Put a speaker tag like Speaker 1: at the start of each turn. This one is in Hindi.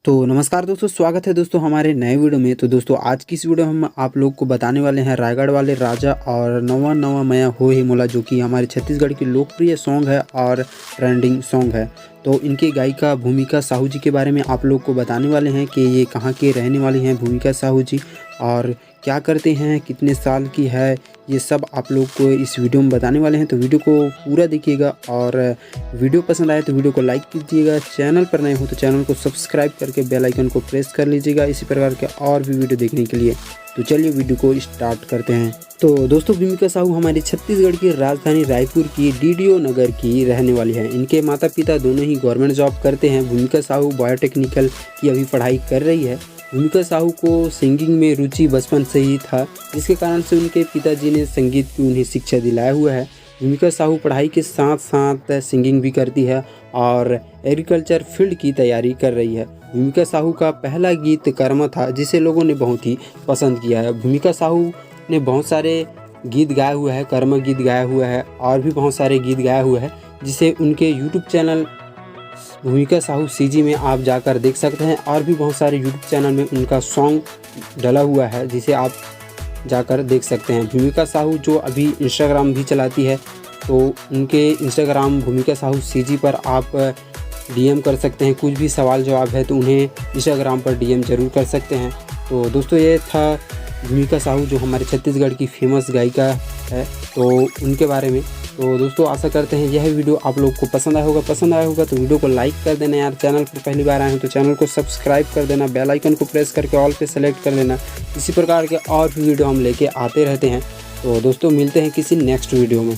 Speaker 1: तो नमस्कार दोस्तों, स्वागत है दोस्तों हमारे नए वीडियो में। तो दोस्तों आज की इस वीडियो में हम आप लोग को बताने वाले हैं रायगढ़ वाले राजा और नवा नवा मया हो ही मोला, जो कि हमारे छत्तीसगढ़ की लोकप्रिय सॉन्ग है और ट्रेंडिंग सॉन्ग है। तो इनकी गायिका भूमिका साहू जी के बारे में आप लोग को बताने वाले हैं कि ये कहाँ के रहने वाली हैं भूमिका साहू जी, और क्या करते हैं, कितने साल की है, ये सब आप लोग को इस वीडियो में बताने वाले हैं। तो वीडियो को पूरा देखिएगा और वीडियो पसंद आए तो वीडियो को लाइक कीजिएगा। चैनल पर नए हो तो चैनल को सब्सक्राइब करके बेल आइकन को प्रेस कर लीजिएगा इसी प्रकार के और भी वीडियो देखने के लिए। तो चलिए वीडियो को स्टार्ट करते हैं। तो दोस्तों भूमिका साहू हमारे छत्तीसगढ़ की राजधानी रायपुर की डीडीओ नगर की रहने वाली है। इनके माता पिता दोनों ही गवर्नमेंट जॉब करते हैं। भूमिका साहू बायोटेक्निकल की अभी पढ़ाई कर रही है। भूमिका साहू को सिंगिंग में रुचि बचपन से ही था, जिसके कारण से उनके पिताजी ने संगीत की उन्हें शिक्षा दिलाया हुआ है। भूमिका साहू पढ़ाई के साथ साथ सिंगिंग भी करती है और एग्रीकल्चर फील्ड की तैयारी कर रही है। भूमिका साहू का पहला गीत कर्म था, जिसे लोगों ने बहुत ही पसंद किया है। भूमिका साहू ने बहुत सारे गीत गाए हुए हैं, कर्म गीत गाया हुआ है और भी बहुत सारे गीत गाए हुए हैं, जिसे उनके यूट्यूब चैनल भूमिका साहू सीजी में आप जाकर देख सकते हैं। और भी बहुत सारे यूट्यूब चैनल में उनका सॉन्ग डला हुआ है, जिसे आप जाकर देख सकते हैं। भूमिका साहू जो अभी इंस्टाग्राम भी चलाती है, तो उनके इंस्टाग्राम भूमिका साहू सीजी पर आप डीएम कर सकते हैं। कुछ भी सवाल जवाब है तो उन्हें इंस्टाग्राम पर डीएम ज़रूर कर सकते हैं। तो दोस्तों ये था भूमिका साहू जो हमारे छत्तीसगढ़ की फेमस गायिका है, तो उनके बारे में। तो दोस्तों आशा करते हैं यह वीडियो आप लोग को पसंद आया होगा तो वीडियो को लाइक कर देना यार। चैनल पर पहली बार आए हैं तो चैनल को सब्सक्राइब कर देना, बेल आइकन को प्रेस करके ऑल पे सेलेक्ट कर लेना। इसी प्रकार के और भी वीडियो हम लेके आते रहते हैं। तो दोस्तों मिलते हैं किसी नेक्स्ट वीडियो में।